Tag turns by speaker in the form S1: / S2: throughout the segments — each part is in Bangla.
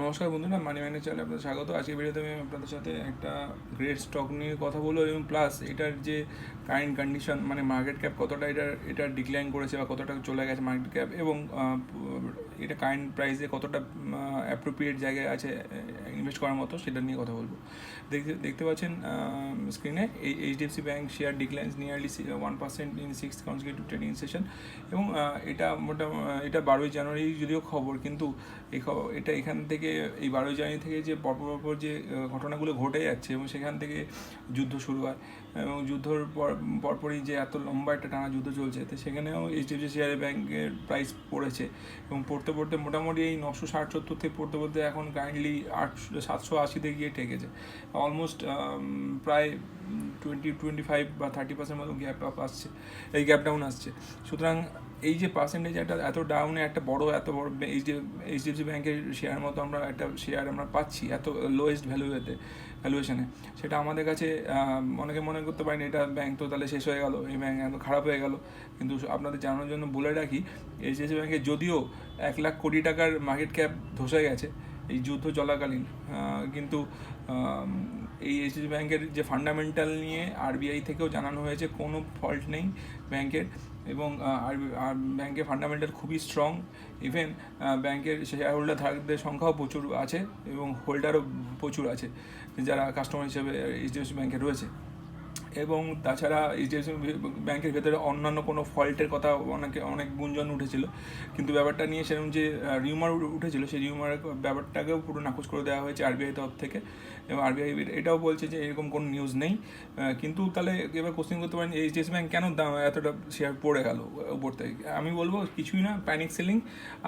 S1: নমস্কার বন্ধুরা, মানি ম্যানেজ চ্যানেলে আপনাদের স্বাগত। আজকের ভিডিওতে আমি আপনাদের সাথে একটা গ্রেট স্টক নিয়ে কথা বলবো এবং প্লাস এটার যে কারেন্ট কন্ডিশন, মানে মার্কেট ক্যাপ কতটা এটা ডিক্লাইন করেছে বা কতটা চলে গেছে মার্কেট ক্যাপ, এবং এটা কারেন্ট প্রাইসে কতটা অ্যাপ্রোপ্রিয়েট জায়গায় আছে ইনভেস্ট করার মতো, সেটা নিয়ে কথা বলবো। দেখতে পাচ্ছেন স্ক্রিনে, এই HDFC bank share declines nearly 1% in 6th consecutive trading session. এবং এটা এটা 12ই জানুয়ারি যদিও খবর, কিন্তু এটা এখান থেকে এই 12ই জানুয়ারি থেকে যে পরপর যে ঘটনাগুলো ঘটে যাচ্ছে এবং সেখান থেকে যুদ্ধ শুরু হয় এবং যুদ্ধর পরপরই যে এত লম্বা একটা টানা যুদ্ধ চলছে, তো সেখানেও এইচডিএফসি শেয়ার ব্যাঙ্কের প্রাইস পড়েছে এবং পড়তে মোটামুটি এই 960-70 থেকে পড়তে এখন কাইন্ডলি 780-তে গিয়ে ঠেকেছে। অলমোস্ট প্রায় 25 বা 30% মতো গ্যাপ আপ আসছে, এই গ্যাপ ডাউন আসছে। সুতরাং এই যে পার্সেন্টেজ এত ডাউনে এত বড় এইচডিএফসি ব্যাঙ্কের শেয়ার মতো আমরা একটা শেয়ার আমরা পাচ্ছি এত লোয়েস্ট ভ্যালুয়েশনে, সেটা আমাদের কাছে অনেকে মনে করতে পারেন এটা ব্যাঙ্ক তো তাহলে শেষ হয়ে গেল, এই ব্যাঙ্ক এত খারাপ হয়ে গেল। কিন্তু আপনাদের জানানোর জন্য বলে রাখি, এইচডিএফসি ব্যাঙ্কে যদিও 1 লাখ কোটি টাকার মার্কেট ক্যাপ ধসে গেছে এই যুদ্ধ চলাকালীন, কিন্তু এই এইচডিএফসি ব্যাঙ্কের যে ফান্ডামেন্টাল নিয়ে আরবিআই থেকেও জানানো হয়েছে কোনো ফল্ট নেই ব্যাঙ্কের, এবং ব্যাঙ্কের ফান্ডামেন্টাল খুবই স্ট্রং। ইভেন ব্যাঙ্কের শেয়ার হোল্ডারদের সংখ্যাও প্রচুর আছে এবং হোল্ডারও প্রচুর আছে যারা কাস্টমার হিসেবে এইচডিএফসি ব্যাঙ্কে রয়েছে। এবং তাছাড়া এইচডিএফসি ব্যাঙ্কের ভেতরে অন্যান্য কোনো ফল্টের কথা অনেক গুঞ্জন উঠেছিল, কিন্তু ব্যাপারটা নিয়ে সেরকম যে রিউমার উঠেছিল সেই রিউমারের ব্যাপারটাকেও পুরো নাকচ করে দেওয়া হয়েছে আরবিআই তরফ থেকে। এবং আরবিআই এটাও বলছে যে এরকম কোনো নিউজ নেই। কিন্তু তাহলে এবার কোশ্চেন করতে পারেন এইচডিএফসি ব্যাঙ্ক কেন দাম এতটা শেয়ার পড়ে গেল উপর থেকে। আমি বলবো কিছুই না, প্যানিক সেলিং,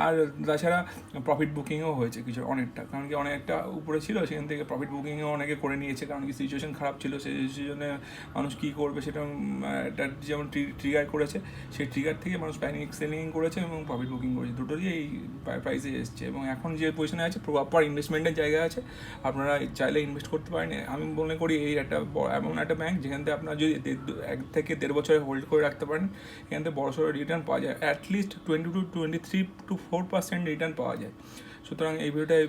S1: আর তাছাড়া প্রফিট বুকিংও হয়েছে কিছু অনেকটা, কারণ কি অনেকটা উপরে ছিল, সেখান থেকে প্রফিট বুকিংও অনেকে করে নিয়েছে, কারণ কি সিচুয়েশন খারাপ ছিল, সেই সিচুয়েশনে মানুষ কী করবে সেটা একটা যেমন ট্রিগার করেছে, সেই ট্রিগার থেকে মানুষ প্যানিক সেলিং করেছে এবং প্রফিট বুকিং করেছে, দুটোরই এই প্রাইসে এসছে। এবং এখন যে পজিশনে আছে প্রপার ইনভেস্টমেন্টের জায়গা আছে, আপনারা চাইলে ইনভেস্ট করতে পারেন। আমি মনে করি এই এমন একটা ব্যাঙ্ক যেখান থেকে আপনারা যদি 1 থেকে 1.5 বছরে হোল্ড করে রাখতে পারেন, এখান থেকে বড়সড় রিটার্ন পাওয়া যায়, অ্যাটলিস্ট 23-24% রিটার্ন পাওয়া যায়। সুতরাং এই ভিডিওটাই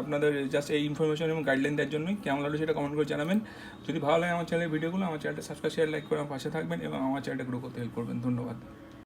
S1: আপনাদের জাস্ট এই ইনফরমেশন এবং গাইডলাইন দেওয়ার জন্যই। কেমন লাগলো সেটা কমেন্ট করে জানাবেন। যদি ভালো লাগে আমার চ্যানেলের ভিডিওগুলো, আমার চ্যানেলটা সাবস্ক্রাইব, শেয়ার, লাইক করে আমার পাশে থাকবেন এবং আমার চ্যানেলটা গ্রো করতে হেল্প করবেন। ধন্যবাদ।